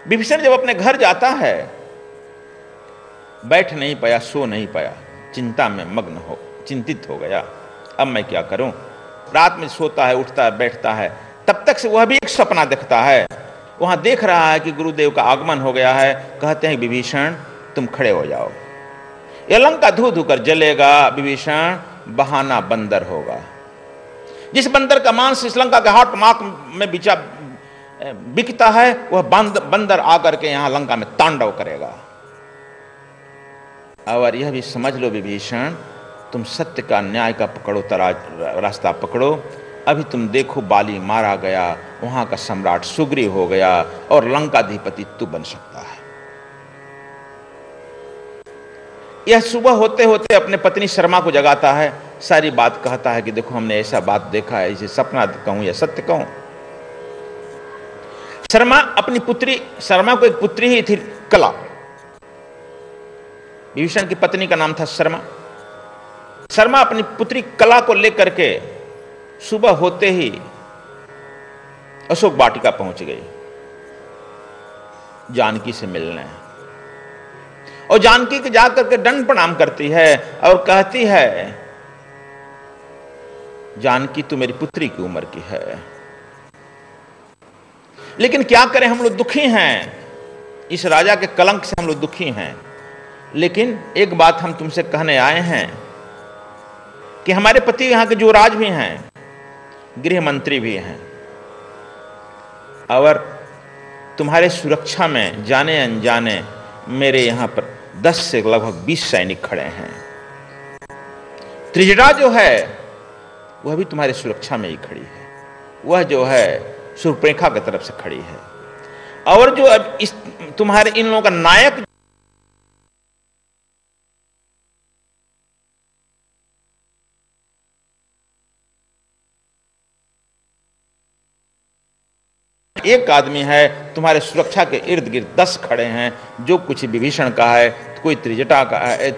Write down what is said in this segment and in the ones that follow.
विभीषण जब अपने घर जाता है, बैठ नहीं पाया, सो नहीं पाया, चिंता में मग्न हो, चिंतित हो गया। अब मैं क्या करूं? रात में सोता है, उठता है, बैठता है, तब तक से वह भी एक सपना देखता है। वहां देख रहा है कि गुरुदेव का आगमन हो गया है। कहते हैं विभीषण तुम खड़े हो जाओ, यह लंका धू धू कर जलेगा। विभीषण बहाना बंदर होगा, जिस बंदर का मांस इस लंका के हाट मार्क में बिकता है, वह बंदर आकर के यहां लंका में तांडव करेगा। और यह भी समझ लो विभीषण, तुम सत्य का, न्याय का पकड़ो, रास्ता पकड़ो। अभी तुम देखो बाली मारा गया, वहां का सम्राट सुग्रीव हो गया और लंकाधिपति तू बन सकता है। यह सुबह होते होते अपने पत्नी शर्मा को जगाता है, सारी बात कहता है कि देखो हमने ऐसा बात देखा है, इसे सपना कहूं या सत्य कहूं। शर्मा अपनी पुत्री, शर्मा को एक पुत्री ही थी, कला। विभीषण की पत्नी का नाम था शर्मा। शर्मा अपनी पुत्री कला को लेकर के सुबह होते ही अशोक वाटिका पहुंच गई जानकी से मिलने, और जानकी के जाकर के दंड प्रणाम करती है और कहती है, जानकी तू मेरी पुत्री की उम्र की है, लेकिन क्या करें, हम लोग दुखी हैं, इस राजा के कलंक से हम लोग दुखी हैं। लेकिन एक बात हम तुमसे कहने आए हैं कि हमारे पति यहां के जो राज भी हैं, गृह मंत्री भी हैं, और तुम्हारे सुरक्षा में जाने अनजाने मेरे यहां पर 10 से लगभग 20 सैनिक खड़े हैं। त्रिजटा जो है वह भी तुम्हारी सुरक्षा में ही खड़ी है, वह जो है शूर्पणखा की तरफ से खड़ी है, और जो अब इस तुम्हारे इन लोगों का नायक एक आदमी है, तुम्हारे सुरक्षा के इर्द गिर्द 10 खड़े हैं। जो कुछ विभीषण का है, तो कोई त्रिजटा का है,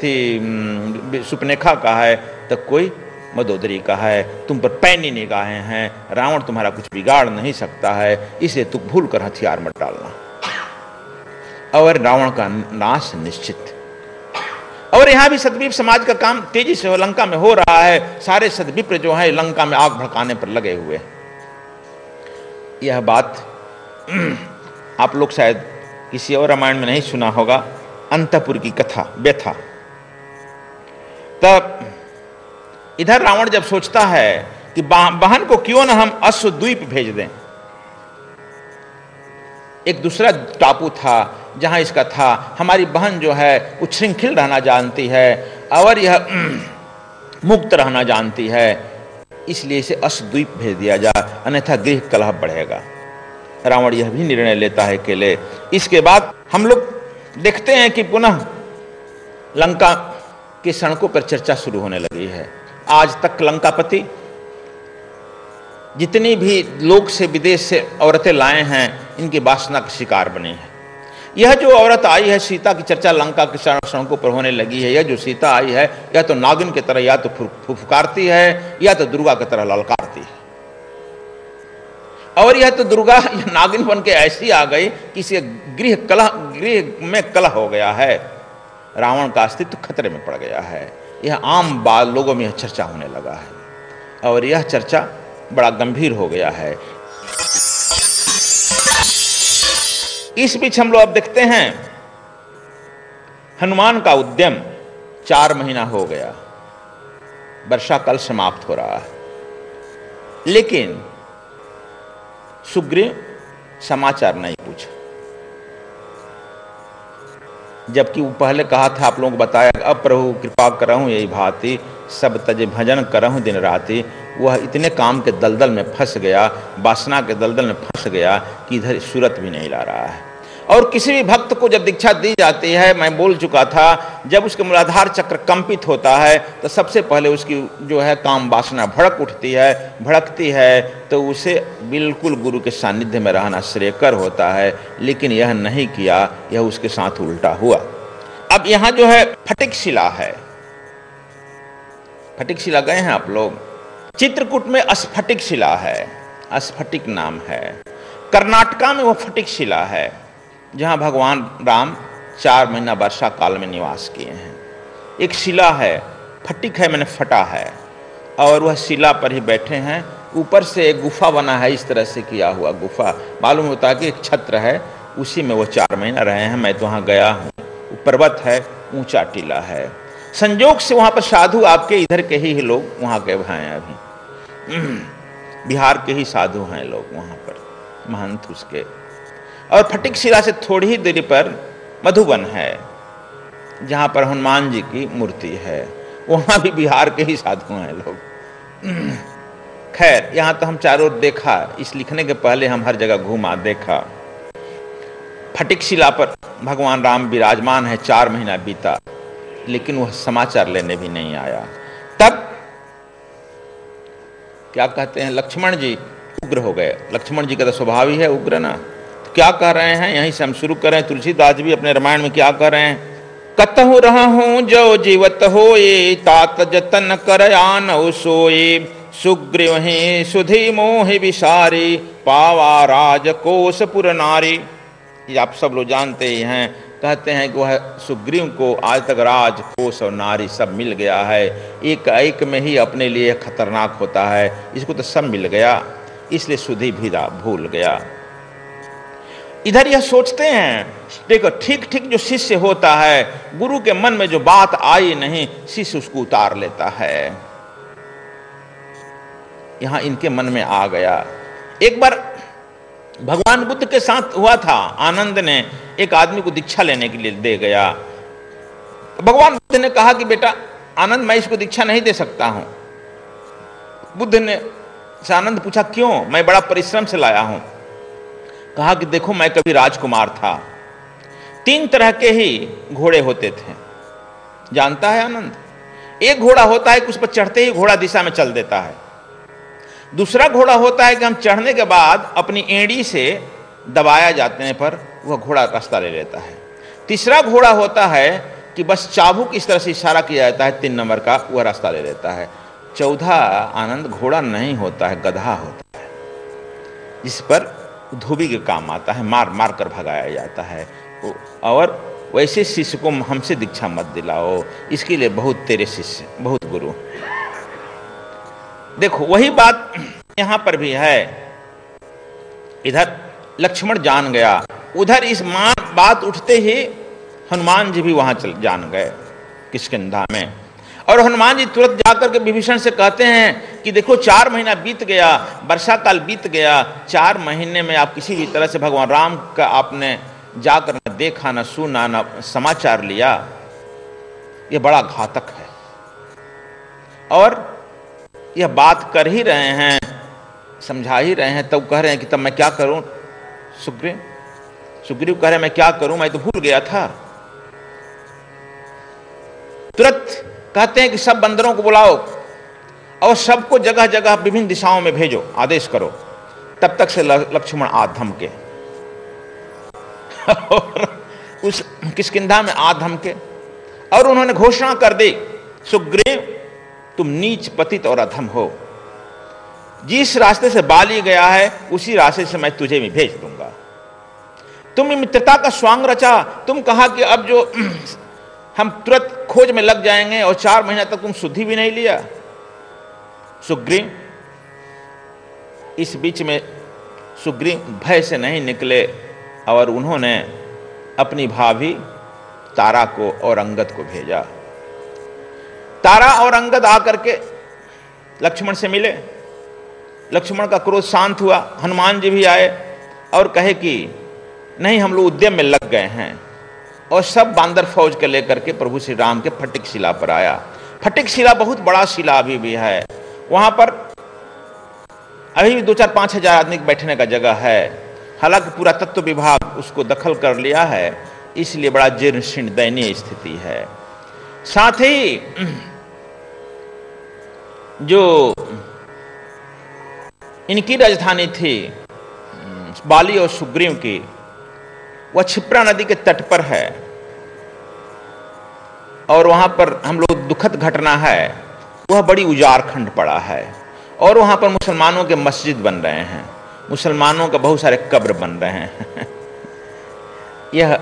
शूर्पणखा का है, तो कोई मदोदरी का है। तुम पर पैनी निगाहें हैं, रावण तुम्हारा कुछ बिगाड़ नहीं सकता है, इसे तुम भूल कर हथियार मत डालना। और रावण का नाश निश्चित। और यहां भी सद्विप समाज का काम तेजी से लंका में हो रहा है। सारे सद्विप्र जो है लंका में आग भड़काने पर लगे हुए। यह बात आप लोग शायद किसी और रामायण में नहीं सुना होगा, अंतपुर की कथा, व्यथा। तब इधर रावण जब सोचता है कि बहन को क्यों ना हम अश्वद्वीप भेज दें। एक दूसरा टापू था जहां इसका था, हमारी बहन जो है उच्छृंखल रहना जानती है और यह मुक्त रहना जानती है, इसलिए इसे अश्वद्वीप भेज दिया जाए, अन्यथा गृह कलह बढ़ेगा। रावण यह भी निर्णय लेता है अकेले। इसके बाद हम लोग देखते हैं कि पुनः लंका की सड़कों पर चर्चा शुरू होने लगी है। आज तक लंकापति जितनी भी लोक से विदेश से औरतें लाए हैं, इनकी वासना का शिकार बनी है। यह जो औरत आई है, सीता की चर्चा लंका की सड़कों पर होने लगी है। यह जो सीता आई है, या तो नागिन की तरह या तो फुफकारती है, या तो दुर्गा की तरह ललकारती है। और यह तो दुर्गा नागिन बन के ऐसी आ गई कि इसे गृह में कलह हो गया है। रावण का अस्तित्व खतरे में पड़ गया है। यह आम बात लोगों में यह चर्चा होने लगा है, और यह चर्चा बड़ा गंभीर हो गया है। इस बीच हम लोग अब देखते हैं हनुमान का उद्यम 4 महीना हो गया, वर्षा काल समाप्त हो रहा है, लेकिन सुग्रीव समाचार नहीं पूछा। जबकि वो पहले कहा था, आप लोगों को बताया, अब प्रभु कृपा करहूं यही भांति, सब तज भजन करहूं दिन राति। वह इतने काम के दलदल में फंस गया, वासना के दलदल में फंस गया कि इधर सूरत भी नहीं ला रहा है। और किसी भी भक्त को जब दीक्षा दी जाती है, मैं बोल चुका था, जब उसके मूलाधार चक्र कंपित होता है तो सबसे पहले उसकी जो है काम वासना भड़कती है, तो उसे बिल्कुल गुरु के सानिध्य में रहना श्रेयकर होता है। लेकिन यह नहीं किया, यह उसके साथ उल्टा हुआ। अब यहाँ जो है फटिक शिला है, फटिक शिला गए हैं आप लोग? चित्रकूट में स्फटिक शिला है, स्फटिक नाम है। कर्नाटका में वो फटिक शिला है। जहाँ भगवान राम 4 महीना वर्षा काल में निवास किए हैं। एक शिला है, फटिक है मैंने फटा है, और वह शिला पर ही बैठे हैं। ऊपर से एक गुफा बना है, इस तरह से किया हुआ गुफा, मालूम होता है कि एक छत्र है, उसी में वो 4 महीना रहे हैं। मैं तो वहाँ गया हूँ, पर्वत है, ऊंचा टीला है। संयोग से वहाँ पर साधु आपके इधर के ही लोग वहाँ के हैं, अभी बिहार के ही साधु हैं लोग वहाँ पर, महंत उसके। और फटिक शिला से थोड़ी ही दूरी पर मधुबन है, जहाँ पर हनुमान जी की मूर्ति है, वहाँ भी बिहार के ही साधु हैं लोग। खैर, यहाँ तो हम चारों ओर देखा, इस लिखने के पहले हम हर जगह घूमा देखा। फटिक शिला पर भगवान राम विराजमान है। 4 महीना बीता, लेकिन वह समाचार लेने भी नहीं आया। तब क्या कहते हैं, लक्ष्मण जी उग्र हो गए। लक्ष्मण जी का तो स्वभाव ही है उग्र ना। तो क्या कह रहे हैं, यहीं से हम शुरू करें। तुलसीदास भी अपने रामायण में क्या कह रहे हैं, कतहु रहा हूं जो जीवत होए, तात जतन कर आनौ सोए, सुग्रीव ही सुधि मोहि विसारी, पावा राजकोष पुर नारी। ये आप सब लोग जानते ही हैं। कहते हैं कि वह सुग्रीव को आज तक राजकोष और नारी सब मिल गया है। एक एक में ही अपने लिए खतरनाक होता है, इसको तो सब मिल गया, इसलिए सुधि भी भूल गया। इधर यह सोचते हैं, देखो ठीक ठीक जो शिष्य होता है, गुरु के मन में जो बात आई नहीं, शिष्य उसको उतार लेता है। यहां इनके मन में आ गया। एक बार भगवान बुद्ध के साथ हुआ था, आनंद ने एक आदमी को दीक्षा लेने के लिए दे गया। भगवान बुद्ध ने कहा कि बेटा आनंद, मैं इसको दीक्षा नहीं दे सकता हूं। बुद्ध ने से आनंद पूछा क्यों, मैं बड़ा परिश्रम से लाया हूं। कहा कि देखो मैं कभी राजकुमार था, 3 तरह के ही घोड़े होते थे, जानता है आनंद। एक घोड़ा होता है कि उस पर चढ़ते ही घोड़ा दिशा में चल देता है। दूसरा घोड़ा होता है कि हम चढ़ने के बाद अपनी एड़ी से दबाया जाने पर वह घोड़ा रास्ता ले लेता है। तीसरा घोड़ा होता है कि बस चाबुक इस तरह से इशारा किया जाता है 3 नंबर का, वह रास्ता ले लेता है। चौथा आनंद घोड़ा नहीं होता है, गधा होता है, जिस पर धोबी के काम आता है, मार मार कर भगाया जाता है। और वैसे शिष्य को हमसे दीक्षा मत दिलाओ, इसके लिए बहुत तेरे शिष्य, बहुत गुरु। देखो वही बात यहां पर भी है। इधर लक्ष्मण जान गया, उधर इस बात उठते ही हनुमान जी भी वहां जान गए किष्किंधा में। और हनुमान जी तुरंत जाकर के विभीषण से कहते हैं कि देखो 4 महीना बीत गया, वर्षा काल बीत गया, 4 महीने में आप किसी भी तरह से भगवान राम का आपने जाकर न देखा, न सुना, न समाचार लिया, यह बड़ा घातक है। और यह बात कर ही रहे हैं, समझा ही रहे हैं, तब कह रहे हैं कि तब मैं क्या करूं। सुग्रीव कह रहे मैं क्या करूं, मैं तो भूल गया था। तुरंत कहते हैं कि सब बंदरों को बुलाओ और सबको जगह जगह विभिन्न दिशाओं में भेजो, आदेश करो। तब तक से लक्ष्मण आधम के और उस किष्किंधा में आधम के, और उन्होंने घोषणा कर दी, सुग्रीव तुम नीच पतित और अधम हो, जिस रास्ते से बाली गया है उसी रास्ते से मैं तुझे भी भेज दूंगा। तुम मित्रता का स्वांग रचा, तुम कहा कि अब जो हम तुरंत खोज में लग जाएंगे, और 4 महीना तक तुम शुद्धि भी नहीं लिया। सुग्रीव, इस बीच में सुग्रीव भय से नहीं निकले और उन्होंने अपनी भाभी तारा को और अंगद को भेजा। तारा और अंगद आकर के लक्ष्मण से मिले। लक्ष्मण का क्रोध शांत हुआ। हनुमान जी भी आए और कहे कि नहीं, हम लोग उद्यम में लग गए हैं, और सब बांदर फौज के लेकर के प्रभु श्री राम के फटिक शिला पर आया। फटिक शिला बहुत बड़ा शिला अभी भी है, वहां पर अभी भी 2-4-5 हजार आदमी बैठने का जगह है। हालांकि पूरा तत्व विभाग उसको दखल कर लिया है, इसलिए बड़ा जीर्ण शीर्ण दयनीय स्थिति है। साथ ही जो इनकी राजधानी थी बाली और सुग्रीव की, वह क्षिप्रा नदी के तट पर है, और वहां पर हम लोग दुखद घटना है, वह बड़ी उजाड़ खंड पड़ा है, और वहां पर मुसलमानों के मस्जिद बन रहे हैं, मुसलमानों के बहुत सारे कब्र बन रहे हैं। यह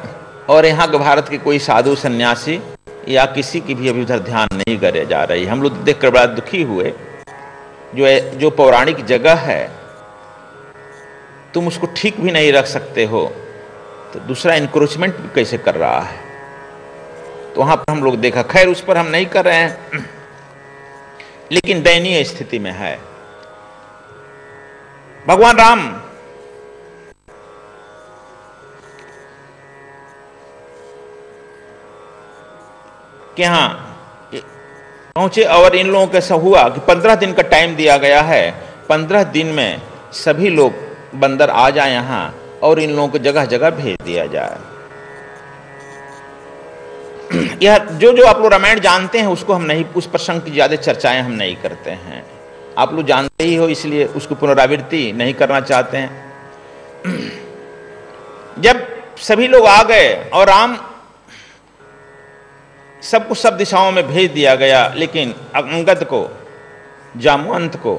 और यहाँ के भारत के कोई साधु सन्यासी या किसी की भी अभी उधर ध्यान नहीं करे जा रही। हम लोग देखकर बड़ा दुखी हुए। जो पौराणिक जगह है तुम उसको ठीक भी नहीं रख सकते हो, तो दूसरा इंक्रोचमेंट भी कैसे कर रहा है। तो वहां पर हम लोग देखा, खैर उस पर हम नहीं कर रहे हैं, लेकिन दयनीय स्थिति में है। भगवान राम के यहां पहुंचे और इन लोगों के सब हुआ कि 15 दिन का टाइम दिया गया है। 15 दिन में सभी लोग बंदर आ जाए यहां और इन लोगों को जगह जगह भेज दिया जाए। यह जो आप लोग रामायण जानते हैं उसको हम नहीं, उस प्रसंग की ज्यादा चर्चाएं हम नहीं करते हैं। आप लोग जानते ही हो, इसलिए उसको पुनरावृत्ति नहीं करना चाहते हैं। जब सभी लोग आ गए और राम सबको सब दिशाओं में भेज दिया गया, लेकिन अंगद को, जामवंत को,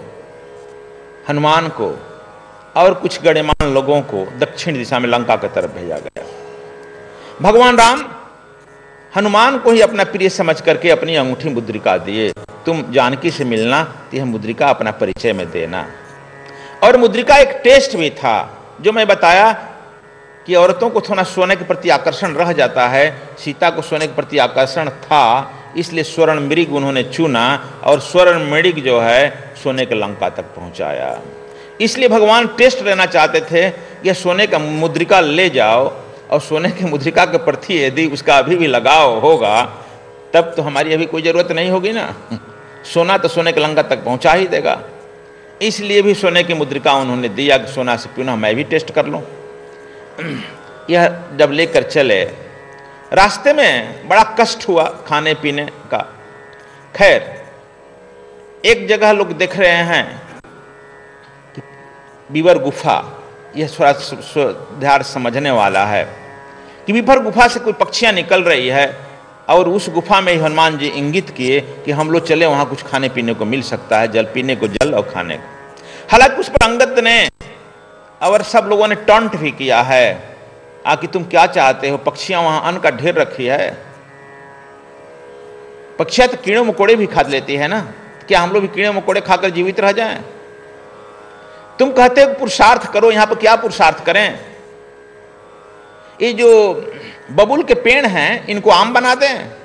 हनुमान को और कुछ गणमान्य लोगों को दक्षिण दिशा में लंका की तरफ भेजा गया। भगवान राम हनुमान को ही अपना प्रिय समझ करके अपनी अंगूठी मुद्रिका दिए। तुम जानकी से मिलना तो यह मुद्रिका अपना परिचय में देना। और मुद्रिका एक टेस्ट भी था, जो मैं बताया कि औरतों को थोड़ा सोने के प्रति आकर्षण रह जाता है। सीता को सोने के प्रति आकर्षण था, इसलिए स्वर्ण मृग उन्होंने चुना और स्वर्ण मृग जो है सोने के लंका तक पहुंचाया। इसलिए भगवान टेस्ट लेना चाहते थे, यह सोने का मुद्रिका ले जाओ और सोने की मुद्रिका के प्रति यदि उसका अभी भी लगाव होगा तब तो हमारी अभी कोई जरूरत नहीं होगी ना। सोना तो सोने के लंका तक पहुंचा ही देगा। इसलिए भी सोने की मुद्रिका उन्होंने दिया कि सोना से क्यों ना मैं भी टेस्ट कर लूं। यह जब लेकर चले, रास्ते में बड़ा कष्ट हुआ खाने पीने का। खैर एक जगह लोग देख रहे हैं कि बीवर गुफा, यह थोड़ा ध्यान समझने वाला है कि बीवर गुफा से कोई पक्षियां निकल रही है और उस गुफा में हनुमान जी इंगित किए कि हम लोग चले, वहां कुछ खाने पीने को मिल सकता है, जल पीने को जल और खाने को। हालांकि उस पर अंगद ने और सब लोगों ने टॉन्ट भी किया है, कि तुम क्या चाहते हो, पक्षियां वहां अन्न का ढेर रखी है, पक्षियां तो कीड़े मकोड़े भी खा लेती है ना, क्या हम लोग भी कीड़े मकोड़े खाकर जीवित रह जाएं? तुम कहते हो पुरुषार्थ करो, यहां पर क्या पुरुषार्थ करें? ये जो बबुल के पेड़ हैं इनको आम बना दें?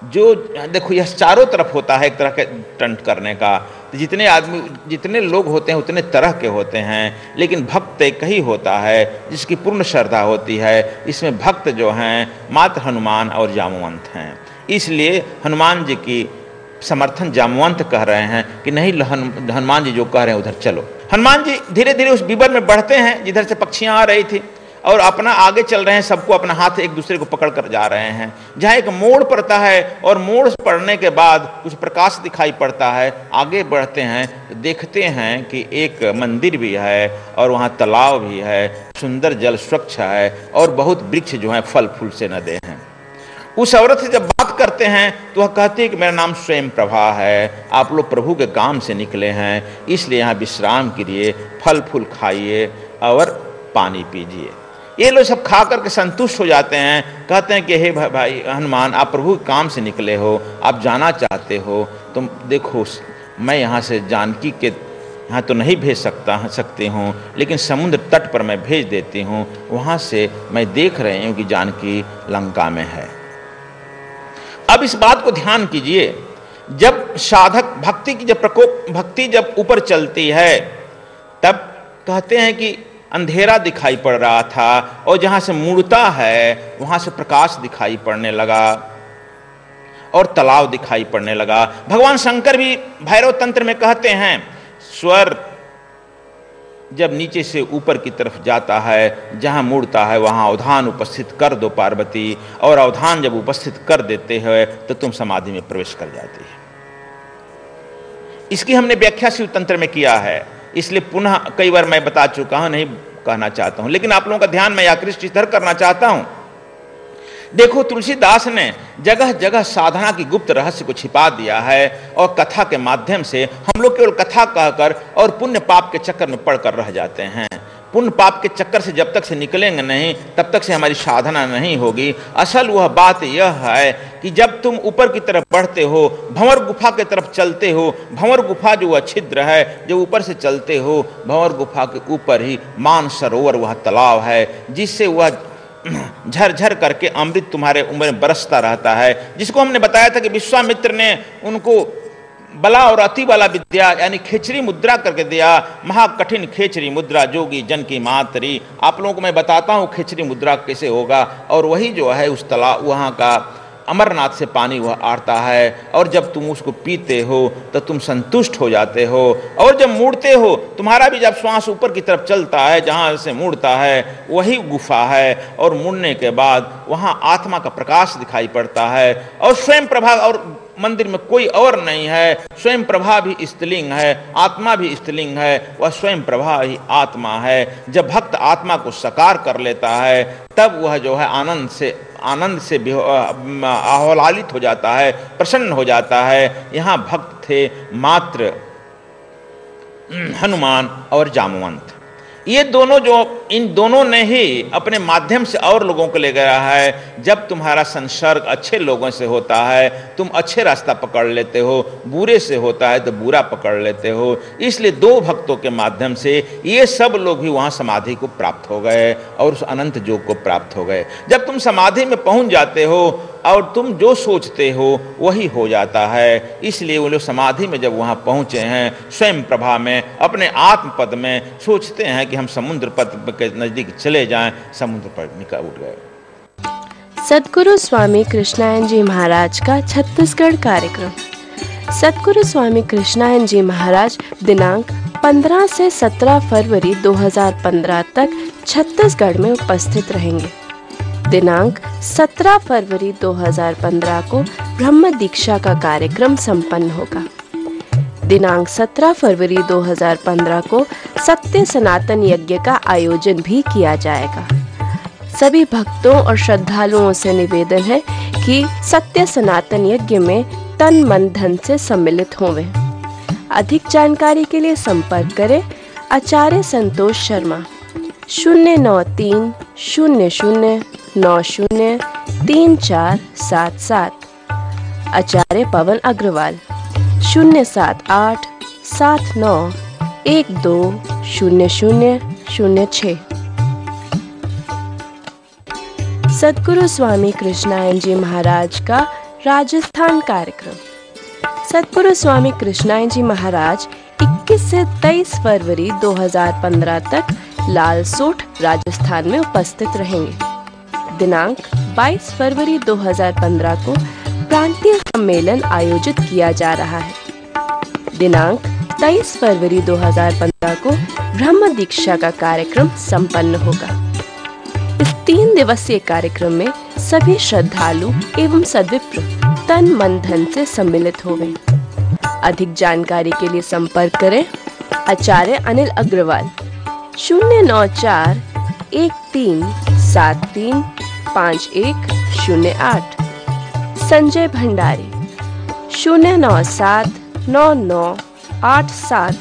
जो देखो यह चारों तरफ होता है एक तरह के टंट करने का। तो जितने आदमी, जितने लोग होते हैं उतने तरह के होते हैं, लेकिन भक्त एक ही होता है जिसकी पूर्ण श्रद्धा होती है। इसमें भक्त जो हैं मात्र हनुमान और जामवंत हैं। इसलिए हनुमान जी की समर्थन जामवंत कह रहे हैं कि नहीं, हनुमान जी जो कह रहे हैं उधर चलो। हनुमान जी धीरे धीरे उस बीबर में बढ़ते हैं जिधर से पक्षियां आ रही थी और अपना आगे चल रहे हैं, सबको अपना हाथ एक दूसरे को पकड़ कर जा रहे हैं। जहाँ एक मोड़ पड़ता है और मोड़ पड़ने के बाद कुछ प्रकाश दिखाई पड़ता है, आगे बढ़ते हैं तो देखते हैं कि एक मंदिर भी है और वहाँ तालाब भी है, सुंदर जल स्वच्छ है और बहुत वृक्ष जो है फल फूल से नदे हैं। उस औरत से जब बात करते हैं तो वह कहती है कि मेरा नाम स्वयं प्रभा है, आप लोग प्रभु के काम से निकले हैं, इसलिए यहाँ विश्राम कीजिए, फल फूल खाइए और पानी पीजिए। ये लोग सब खा करके संतुष्ट हो जाते हैं, कहते हैं कि हे भाई हनुमान, आप प्रभु के काम से निकले हो, आप जाना चाहते हो, तुम देखो मैं यहाँ से जानकी के यहाँ तो नहीं भेज सकती हूँ, लेकिन समुद्र तट पर मैं भेज देती हूँ, वहाँ से मैं देख रही हूँ कि जानकी लंका में है। अब इस बात को ध्यान कीजिए, जब साधक भक्ति की भक्ति जब ऊपर चलती है तब कहते हैं कि अंधेरा दिखाई पड़ रहा था और जहां से मुड़ता है वहां से प्रकाश दिखाई पड़ने लगा और तालाब दिखाई पड़ने लगा। भगवान शंकर भी भैरव तंत्र में कहते हैं, स्वर जब नीचे से ऊपर की तरफ जाता है, जहां मुड़ता है वहां अवधान उपस्थित कर दो पार्वती, और अवधान जब उपस्थित कर देते हैं तो तुम समाधि में प्रवेश कर जाती है। इसकी हमने व्याख्या शिव तंत्र में किया है, इसलिए पुनः कई बार मैं बता चुका हूं, नहीं कहना चाहता हूं, लेकिन आप लोगों का ध्यान मैं आकृष्ट इधर करना चाहता हूं। देखो तुलसीदास ने जगह जगह साधना की गुप्त रहस्य को छिपा दिया है और कथा के माध्यम से हम लोग केवल कथा कहकर और पुण्य पाप के चक्कर में पड़कर रह जाते हैं। पुण्य पाप के चक्कर से जब तक से निकलेंगे नहीं, तब तक से हमारी साधना नहीं होगी। असल वह बात यह है कि जब तुम ऊपर की तरफ बढ़ते हो, भंवर गुफा की तरफ चलते हो, भंवर गुफा जो वह छिद्र है, जब ऊपर से चलते हो, भंवर गुफा के ऊपर ही मानसरोवर वह तालाब है, जिससे वह झरझर करके अमृत तुम्हारे उम्र में बरसता रहता है, जिसको हमने बताया था कि विश्वामित्र ने उनको बला और अति वाला विद्या यानी खेचरी मुद्रा करके दिया। महाकठिन खेचरी मुद्रा जोगी जन की मातरी। आप लोगों को मैं बताता हूँ खेचरी मुद्रा कैसे होगा। और वही जो है उस तालाब वहाँ का अमरनाथ से पानी वह आता है, और जब तुम उसको पीते हो तो तुम संतुष्ट हो जाते हो। और जब मुड़ते हो, तुम्हारा भी जब श्वास ऊपर की तरफ चलता है, जहाँ से मुड़ता है वही गुफा है, और मुड़ने के बाद वहाँ आत्मा का प्रकाश दिखाई पड़ता है। और स्वयं प्रभा, और मंदिर में कोई और नहीं है, स्वयं प्रभा भी स्त्रीलिंग है, आत्मा भी स्त्रीलिंग है, वह स्वयं प्रभा ही आत्मा है। जब भक्त आत्मा को साकार कर लेता है, तब वह जो है आनंद से आह्लादित हो जाता है, प्रसन्न हो जाता है। यहाँ भक्त थे मात्र हनुमान और जामवंत। ये दोनों इन दोनों ने ही अपने माध्यम से और लोगों को ले गया है। जब तुम्हारा संसर्ग अच्छे लोगों से होता है, तुम अच्छे रास्ता पकड़ लेते हो, बुरे से होता है तो बुरा पकड़ लेते हो। इसलिए दो भक्तों के माध्यम से ये सब लोग भी वहाँ समाधि को प्राप्त हो गए और उस अनंत योग को प्राप्त हो गए। जब तुम समाधि में पहुँच जाते हो और तुम जो सोचते हो वही हो जाता है। इसलिए वो लोग समाधि में जब वहाँ पहुँचे हैं, स्वयं प्रभा में, अपने आत्म पद में, सोचते हैं कि हम समुद्र पद के नजदीक चले जाएं, समुद्र पर निकल उठ गए। सद्गुरु स्वामी कृष्णायन जी महाराज का छत्तीसगढ़ कार्यक्रम। सद्गुरु स्वामी कृष्णायन जी महाराज दिनांक 15 से 17 फरवरी 2015 तक छत्तीसगढ़ में उपस्थित रहेंगे। दिनांक 17 फरवरी 2015 को ब्रह्म दीक्षा का कार्यक्रम संपन्न होगा। दिनांक 17 फरवरी 2015 को सत्य सनातन यज्ञ का आयोजन भी किया जाएगा। सभी भक्तों और श्रद्धालुओं से निवेदन है कि सत्य सनातन यज्ञ में तन मन धन से सम्मिलित होवें। अधिक जानकारी के लिए संपर्क करें आचार्य संतोष शर्मा 093 00 903477, आचार्य पवन अग्रवाल 078 79 12 0006। सद्गुरु स्वामी कृष्णायन जी महाराज का राजस्थान कार्यक्रम। सद्गुरु स्वामी कृष्णायन जी महाराज 21 से 23 फरवरी 2015 तक लालसोट राजस्थान में उपस्थित रहेंगे। दिनांक 22 फरवरी 2015 को प्रांतीय सम्मेलन आयोजित किया जा रहा है। दिनांक 23 फरवरी 2015 को ब्रह्म दीक्षा का कार्यक्रम संपन्न होगा। इस 3 दिवसीय कार्यक्रम में सभी श्रद्धालु एवं सद्विप्र तन मन धन से सम्मिलित होंगे। अधिक जानकारी के लिए संपर्क करें आचार्य अनिल अग्रवाल 094 1373 5108, संजय भंडारी 097 9987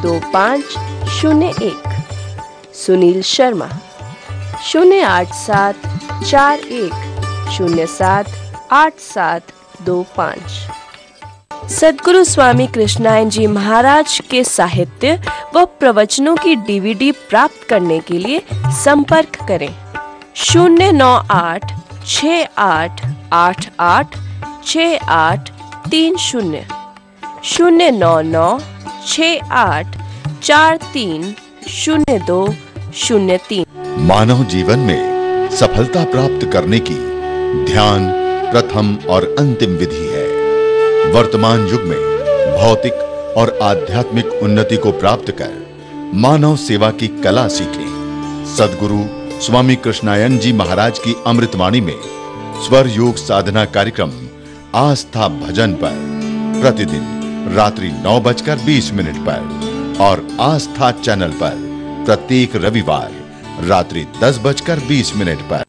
2501, सुनील शर्मा 087 41 07 8725। सद्गुरु स्वामी कृष्णायन जी महाराज के साहित्य व प्रवचनों की DVD प्राप्त करने के लिए संपर्क करें 098 68 88 6830, 099 68 430203। मानव जीवन में सफलता प्राप्त करने की ध्यान प्रथम और अंतिम विधि है। वर्तमान युग में भौतिक और आध्यात्मिक उन्नति को प्राप्त कर मानव सेवा की कला सीखें। सद्गुरु स्वामी कृष्णायन जी महाराज की अमृतवाणी में स्वर योग साधना कार्यक्रम आस्था भजन पर प्रतिदिन रात्रि 9:20 पर और आस्था चैनल पर प्रत्येक रविवार रात्रि 10:20 पर।